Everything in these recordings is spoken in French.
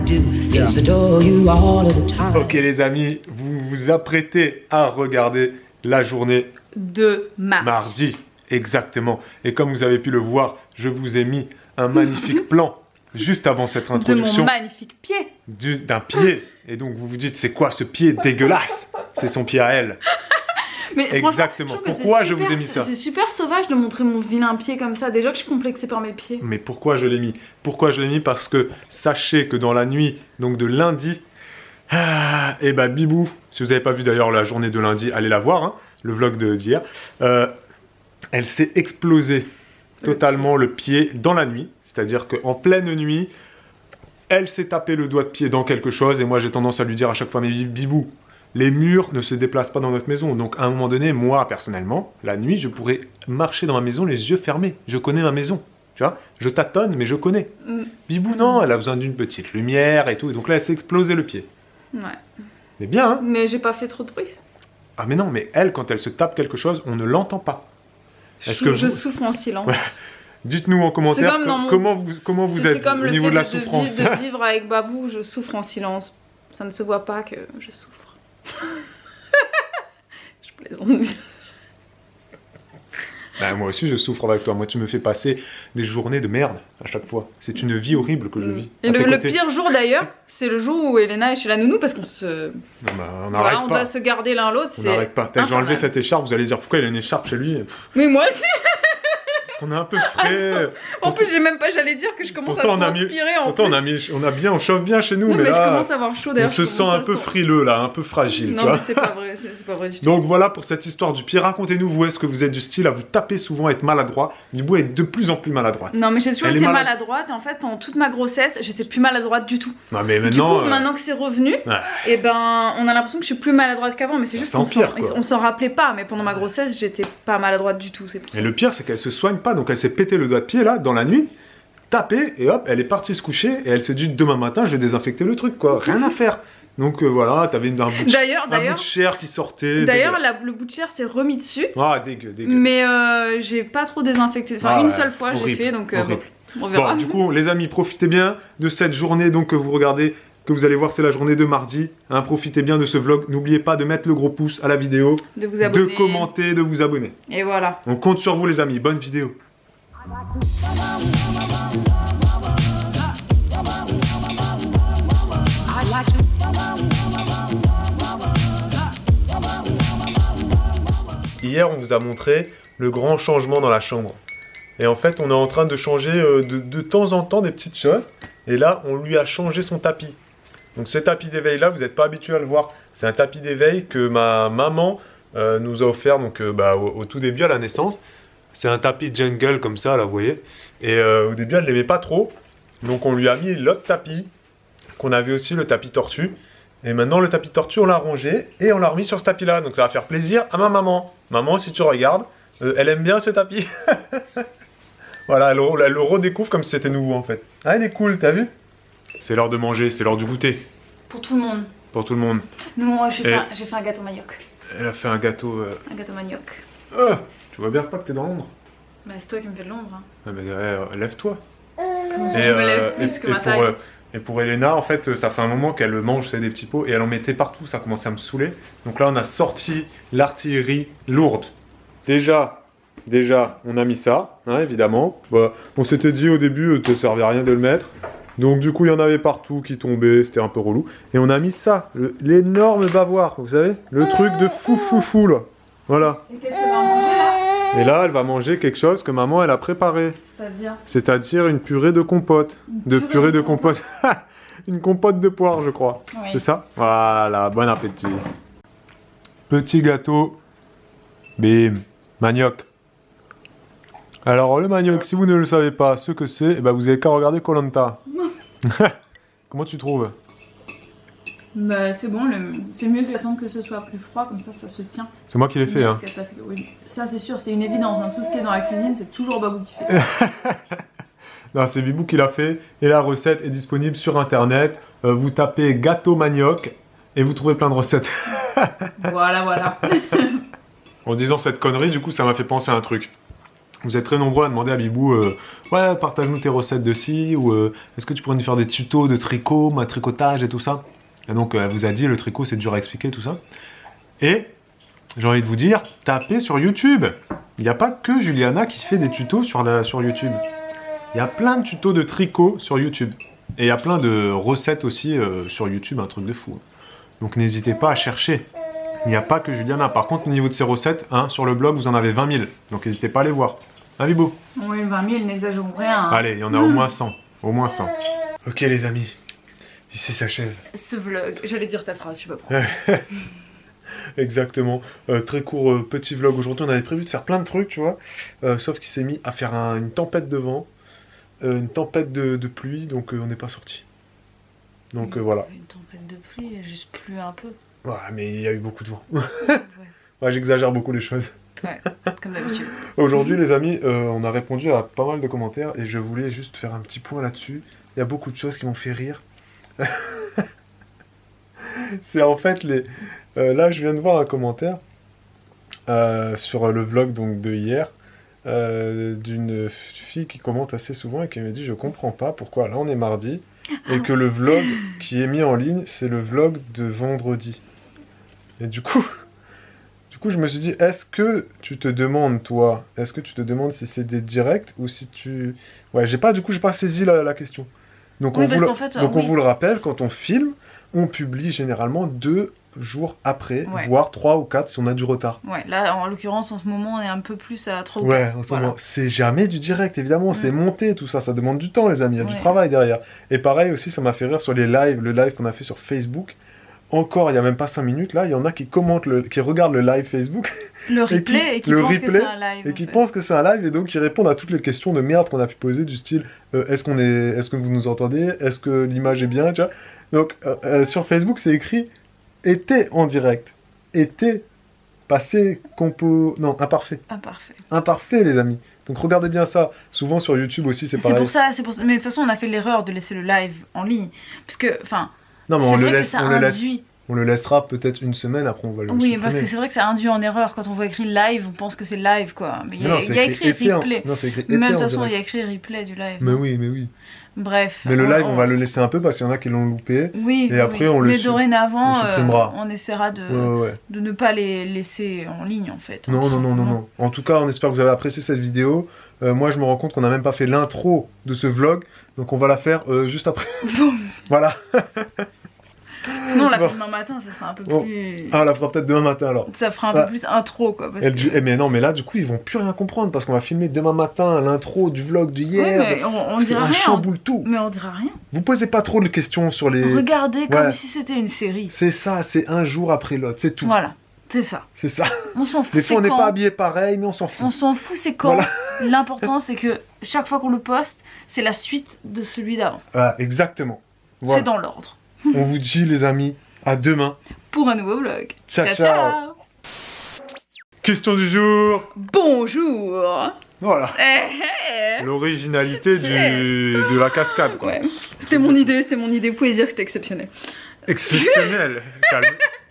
do. Yes, adore you all of the time. Ok les amis, vous vous apprêtez à regarder la journée de mardi. Exactement. Et comme vous avez pu le voir, je vous ai mis un magnifique plan juste avant cette introduction. De mon magnifique pied. D'un pied. Et donc vous vous dites, c'est quoi ce pied dégueulasse? C'est son pied à elle. Mais exactement. Pourquoi je vous ai mis ça? C'est super sauvage de montrer mon vilain pied comme ça. Déjà que je suis complexée par mes pieds. Mais pourquoi je l'ai mis? Pourquoi je l'ai mis? Parce que sachez que dans la nuit, donc de lundi, et bah Bibou, si vous n'avez pas vu d'ailleurs la journée de lundi, allez la voir, hein, le vlog d'hier. Elle s'est explosée totalement le pied dans la nuit. C'est-à-dire qu'en pleine nuit, elle s'est tapé le doigt de pied dans quelque chose. Et moi, j'ai tendance à lui dire à chaque fois, mais Bibou, les murs ne se déplacent pas dans notre maison. Donc, à un moment donné, moi, personnellement, la nuit, je pourrais marcher dans ma maison les yeux fermés. Je connais ma maison. Tu vois, je tâtonne, mais je connais. Bibou, non, elle a besoin d'une petite lumière et tout. Et donc là, elle s'est explosé le pied. Ouais. Mais bien, hein? Mais j'ai pas fait trop de bruit. Ah, mais non, mais elle, quand elle se tape quelque chose, on ne l'entend pas. Je souffre en silence. Ouais. Dites-nous en commentaire comment vous êtes au niveau de la souffrance. De vivre avec Babou, je souffre en silence. Ça ne se voit pas que je souffre. Je plaisante. Ben, moi aussi je souffre avec toi. Moi tu me fais passer des journées de merde à chaque fois. C'est une vie horrible que je vis. Et le pire jour d'ailleurs, c'est le jour où Elena est chez la nounou parce qu'on se... Non, bah, on n'arrête pas. On doit se garder l'un l'autre. On n'arrête pas. J'ai enlevé cette écharpe, vous allez dire pourquoi il a une écharpe chez lui. Mais moi aussi. On est un peu frais. En plus, j'ai même pas, j'allais dire que je commence à transpirer. Pourtant, on chauffe bien chez nous. Non, mais là, je commence à avoir chaud d'ailleurs. On se sent un peu frileux là, un peu fragile. Non, mais c'est pas vrai, c'est pas vrai du tout. Donc voilà pour cette histoire du pied. Racontez-nous, vous, est-ce que vous êtes du style à vous taper souvent, à être maladroit? Bibou est de plus en plus maladroite. Non, mais j'ai toujours été maladroite et en fait, pendant toute ma grossesse, j'étais plus maladroite du tout. Non, mais maintenant. Du coup, maintenant que c'est revenu, et ben, on a l'impression que je suis plus maladroite qu'avant, mais c'est juste qu'on s'en rappelait pas. Mais pendant ma grossesse, j'étais pas maladroite du tout. Et le pire, c'est qu'elle se soigne pas, donc elle s'est pété le doigt de pied là dans la nuit, tapé et hop, elle est partie se coucher et elle se dit demain matin je vais désinfecter le truc quoi, rien à faire. Donc voilà, t'avais un bout de chair qui sortait. D'ailleurs, le bout de chair s'est remis dessus. Ah dégueu. Mais j'ai pas trop désinfecté, enfin une seule fois j'ai fait donc on verra. Bon, du coup les amis, profitez bien de cette journée donc que vous regardez, que vous allez voir, c'est la journée de mardi. Hein, profitez bien de ce vlog. N'oubliez pas de mettre le gros pouce à la vidéo, de vous abonner, de commenter, de vous abonner. Et voilà. On compte sur vous les amis. Bonne vidéo. Hier, on vous a montré le grand changement dans la chambre. Et en fait, on est en train de changer de temps en temps des petites choses. Et là, on lui a changé son tapis. Donc ce tapis d'éveil là, vous n'êtes pas habitué à le voir. C'est un tapis d'éveil que ma maman nous a offert donc, au tout début à la naissance. C'est un tapis jungle comme ça, là, vous voyez. Et au début, elle ne l'aimait pas trop. Donc on lui a mis l'autre tapis, qu'on avait aussi, le tapis tortue. Et maintenant, le tapis tortue, on l'a rangé et on l'a remis sur ce tapis-là. Donc ça va faire plaisir à ma maman. Maman, si tu regardes, elle aime bien ce tapis. Voilà, elle le redécouvre comme si c'était nouveau, en fait. Ah, elle est cool, t'as vu? C'est l'heure de manger, c'est l'heure du goûter. Pour tout le monde. Pour tout le monde. Moi, j'ai fait un gâteau manioc. Elle a fait un gâteau... Un gâteau manioc. Tu vois bien pas que t'es dans l'ombre. Bah, c'est toi qui me fais de l'ombre. Hein. Ah, bah, lève-toi. Comment je me lève plus que ma taille. Et pour Elena, en fait, ça fait un moment qu'elle mange des petits pots et elle en mettait partout, ça commençait à me saouler. Donc là, on a sorti l'artillerie lourde. Déjà, on a mis ça, hein, évidemment. Bah, on s'était dit au début, te servait à rien de le mettre. Donc du coup, il y en avait partout qui tombaient, c'était un peu relou. Et on a mis ça, l'énorme bavoir, vous savez? Le truc de fou, là. Voilà. Et qu'est-ce qu'elle va manger, là? Et là, elle va manger quelque chose que maman, elle a préparé. C'est-à-dire une purée de compote. Purée de compote. Une compote de poire, je crois. Oui. C'est ça? Voilà, bon appétit. Petit gâteau. Bim. Manioc. Alors, le manioc, si vous ne le savez pas ce que c'est, eh ben, vous avez qu'à regarder Koh Lanta. Comment tu trouves? Bah, c'est bon, c'est mieux d'attendre que ce soit plus froid, comme ça se tient. C'est moi qui l'ai fait, hein. Oui. Ça, c'est sûr, c'est une évidence. Hein. Tout ce qui est dans la cuisine, c'est toujours Babou qui fait. Non, c'est Bibou qui l'a fait. Et la recette est disponible sur Internet. Vous tapez gâteau manioc et vous trouvez plein de recettes. Voilà. En disant cette connerie, du coup, ça m'a fait penser à un truc. Vous êtes très nombreux à demander à Bibou, ouais, partage-nous tes recettes de ci, ou est-ce que tu pourrais nous faire des tutos de tricot, ma tricotage et tout ça. Et donc, elle vous a dit, le tricot, c'est dur à expliquer, tout ça. Et j'ai envie de vous dire, tapez sur YouTube. Il n'y a pas que Juliana qui fait des tutos sur YouTube. Il y a plein de tutos de tricot sur YouTube. Et il y a plein de recettes aussi sur YouTube, un truc de fou. Donc n'hésitez pas à chercher. Il n'y a pas que Juliana. Par contre, au niveau de ces recettes, hein, sur le blog, vous en avez 20 000. Donc n'hésitez pas à les voir. Hein, Bibou? Oui, 20 000, n'exagérons rien. Hein. Allez, il y en a au moins 100. Au moins 100. Ok les amis, ici s'achève. Ce vlog, j'allais dire ta phrase, je sais pas pourquoi. Exactement. Très court petit vlog. Aujourd'hui, on avait prévu de faire plein de trucs, tu vois. Sauf qu'il s'est mis à faire une tempête de vent. Une tempête de pluie, donc on n'est pas sorti. Donc voilà. Une tempête de pluie, il a juste plu un peu. Ouais, mais il y a eu beaucoup de vent. Ouais, j'exagère beaucoup les choses. Ouais, comme d'habitude. Aujourd'hui, les amis, on a répondu à pas mal de commentaires et je voulais juste faire un petit point là-dessus. Il y a beaucoup de choses qui m'ont fait rire. C'est en fait les... là, je viens de voir un commentaire sur le vlog donc, de hier. D'une fille qui commente assez souvent et qui me dit je comprends pas pourquoi là on est mardi et que le vlog qui est mis en ligne c'est le vlog de vendredi et du coup je me suis dit est-ce que tu te demandes toi si c'est des directs ou si tu j'ai pas saisi la question donc oui, on vous le rappelle quand on filme on publie généralement 2 jours après, voire 3 ou 4 si on a du retard. Ouais, là en l'occurrence en ce moment on est un peu plus à 3 ou 4. Ouais, en ce moment, c'est jamais du direct évidemment, c'est monté tout ça, ça demande du temps les amis, il y a du travail derrière. Et pareil aussi, ça m'a fait rire sur les lives, le live qu'on a fait sur Facebook. Encore, il y a même pas 5 minutes là, il y en a qui commentent, qui regardent le live Facebook. Le replay et qui pensent que c'est un live. Et qui pensent que c'est un live et donc qui répondent à toutes les questions de merde qu'on a pu poser du style est-ce que vous nous entendez, est-ce que l'image est bien, tu vois. Donc sur Facebook c'est écrit était en direct, était passé, non, imparfait. Imparfait, les amis. Donc regardez bien ça. Souvent sur YouTube aussi, c'est pareil. C'est pour ça. Mais de toute façon, on a fait l'erreur de laisser le live en ligne. Parce que, enfin, non, mais on le laissera peut-être une semaine, après on va le supprimer. Oui, parce que c'est vrai que ça induit en erreur. Quand on voit écrit live, on pense que c'est live, quoi. Mais il y a écrit replay. Non, c'est écrit même de toute façon, il y a écrit replay du live. Mais oui. Bref. Mais le live, on va le laisser un peu parce qu'il y en a qui l'ont loupé. Oui. Et après, on le dorénavant, on essaiera de ne pas les laisser en ligne, en fait. Non. En tout cas, on espère que vous avez apprécié cette vidéo. Moi, je me rends compte qu'on n'a même pas fait l'intro de ce vlog. Donc, on va la faire juste après. Voilà. Sinon, on la fait demain matin, ça sera un peu plus... Ah, on la fera peut-être demain matin, alors. Ça fera un peu plus intro, quoi. Mais non, mais là, du coup, ils vont plus rien comprendre, parce qu'on va filmer demain matin l'intro du vlog d'hier. Ouais, mais on dira rien. Chamboule tout. Mais on dira rien. Vous posez pas trop de questions sur les... Regardez comme si c'était une série. C'est ça, c'est un jour après l'autre, c'est tout. Voilà, c'est ça. C'est ça. On s'en fout, des fois, on n'est pas habillé pareil, mais on s'en fout. On s'en fout, c'est quand. Voilà. L'important, c'est que chaque fois qu'on le poste, c'est la suite de celui d'avant. Ah, exactement. Voilà. C'est dans l'ordre. On vous dit, les amis, à demain. Pour un nouveau vlog. Ciao. Question du jour. Bonjour. Voilà. L'originalité de la cascade, quoi. Ouais. C'était mon idée. Vous pouvez dire que c'était exceptionnel. Exceptionnel.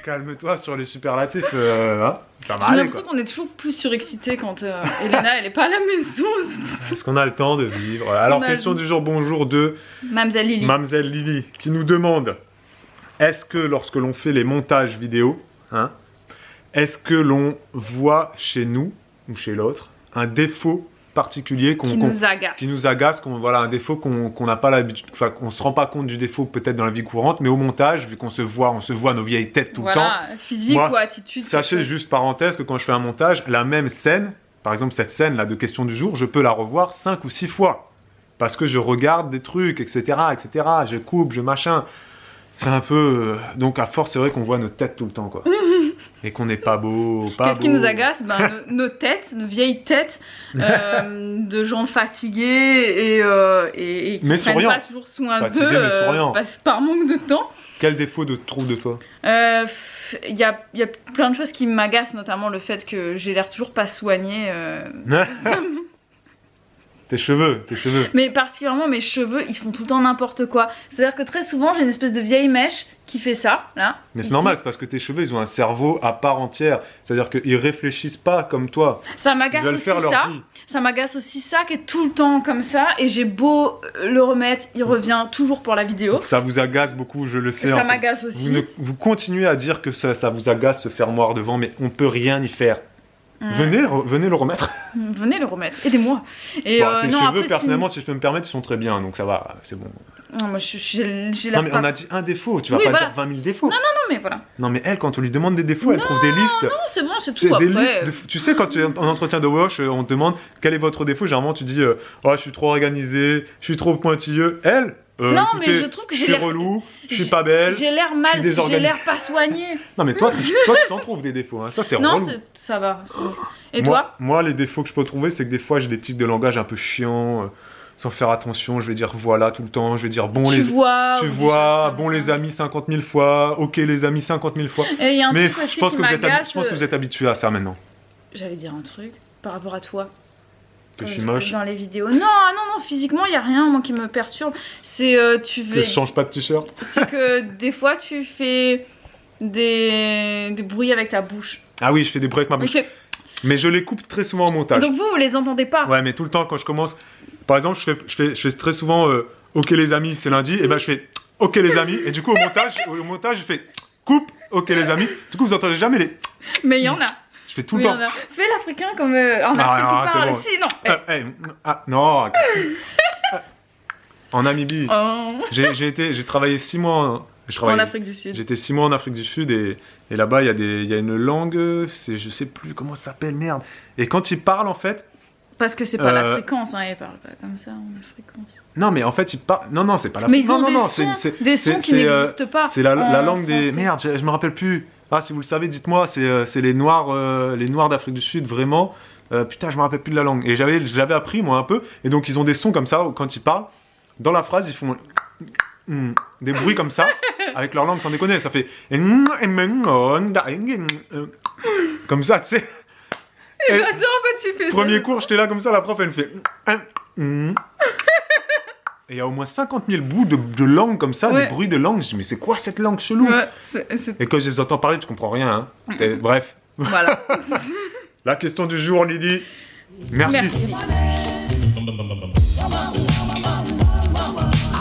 Calme-toi sur les superlatifs. Hein, ça va. J'ai l'impression qu'on est toujours plus surexcité quand Elena elle est pas à la maison. Parce qu'on a le temps de vivre. Alors, question du jour, bonjour de Mamzelle Lily, qui nous demande: est-ce que lorsque l'on fait les montages vidéo, hein, est-ce que l'on voit chez nous ou chez l'autre un défaut particulier qui nous agace, un défaut qu'on n'a pas l'habitude, enfin qu'on se rend pas compte du défaut peut-être dans la vie courante, mais au montage, vu qu'on se voit nos vieilles têtes tout le temps. Physique ou attitude. Sachez juste parenthèse que quand je fais un montage, la même scène, par exemple cette scène là de question du jour, je peux la revoir 5 ou 6 fois parce que je regarde des trucs, etc., je coupe, je machin. C'est un peu... Donc à force, c'est vrai qu'on voit nos têtes tout le temps, quoi. Et qu'on n'est pas beau, Qu'est-ce qui nous agace? Nos têtes, nos vieilles têtes de gens fatigués et qui ne prennent pas toujours soin d'eux par manque de temps. Quel défaut trouves de toi? Il y a plein de choses qui m'agacent, notamment le fait que j'ai l'air toujours pas soignée. Tes cheveux. Mais particulièrement mes cheveux, ils font tout le temps n'importe quoi. C'est-à-dire que très souvent, j'ai une espèce de vieille mèche qui fait ça, là. Mais c'est normal, c'est parce que tes cheveux, ils ont un cerveau à part entière. C'est-à-dire qu'ils réfléchissent pas comme toi. Ça m'agace aussi ça. Ça m'agace aussi ça, qui est tout le temps comme ça. Et j'ai beau le remettre, il revient toujours pour la vidéo. Donc ça vous agace beaucoup, je le sais. Ça m'agace aussi. Vous continuez à dire que ça vous agace, ce fermoir devant, mais on peut rien y faire. Venez le remettre. Venez le remettre, aidez-moi. Et tes cheveux, personnellement, si je peux me permettre, ils sont très bien, donc ça va, c'est bon. Non, moi j'ai Non, mais on a dit un défaut, tu vas pas dire 20 000 défauts. Non, mais voilà. Non, mais elle, quand on lui demande des défauts, elle trouve des listes. Non, c'est bon, c'est tout. Des listes tu sais, quand tu es en entretien de wash, on te demande quel est votre défaut. Généralement, tu dis oh, je suis trop organisé, je suis trop pointilleux. Elle non, écoutez, mais je trouve que je suis relou, je suis pas belle. J'ai l'air mal, j'ai l'air pas soigné. Non, mais toi, tu t'en trouves des défauts. Hein. Ça, c'est relou. Non, ça va. Et toi? Moi, les défauts que je peux trouver, c'est que des fois, j'ai des tics de langage un peu chiants. Sans faire attention, je vais dire voilà tout le temps, je vais dire bon tu vois, bon les amis 50 000 fois, ok les amis 50 000 fois. Et y a un mais truc je pense que vous êtes habitué à ça maintenant. J'allais dire un truc par rapport à toi. Que je suis moche. Dans les vidéos. Non, physiquement il y a rien moi qui me perturbe. C'est que je change pas de t-shirt. C'est que des fois tu fais des bruits avec ta bouche. Ah oui, je fais des bruits avec ma bouche. Mais je les coupe très souvent au montage. Donc vous les entendez pas. Ouais, mais tout le temps quand je commence. Par exemple, je fais très souvent ok les amis, c'est lundi, et ben je fais ok les amis, et du coup au montage je fais coupe ok les amis. Du coup vous entendez jamais les. Mais il y en a. Je fais tout le temps. Fais l'africain comme en Afrique qui parle. Bon. Si, non. Non. En Namibie. J'ai travaillé 6 mois. En Afrique du Sud. J'étais 6 mois en Afrique du Sud et là-bas il y a une langue, je sais plus comment ça s'appelle, merde. Et quand ils parlent en fait. Parce que c'est pas la fréquence, hein, ils parlent pas comme ça en fréquence. Non, mais en fait, ils parlent. Non, c'est pas la fréquence. Mais ils ont des sons qui n'existent pas. C'est la langue des. Merde, je me rappelle plus. Ah, si vous le savez, dites-moi, c'est les Noirs d'Afrique du Sud, vraiment. Putain, je me rappelle plus de la langue. Et j'avais appris, moi, un peu. Et donc, ils ont des sons comme ça, où, quand ils parlent, dans la phrase, ils font des bruits comme ça, avec leur langue, sans déconner. Ça fait. Comme ça, tu sais. Et j'adore quand tu fais ça. Premier cours, j'étais là comme ça, la prof, elle me fait. Et il y a au moins 50 000 bouts de langue comme ça, des bruits de langue. Je dis, mais c'est quoi cette langue chelou? Et quand je les entends parler, tu comprends rien. Hein. Bref. Voilà. La question du jour, Lydie. Merci.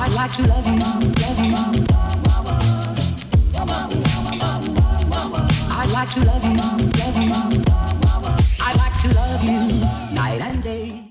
I'd like to love you, I'd like to love you,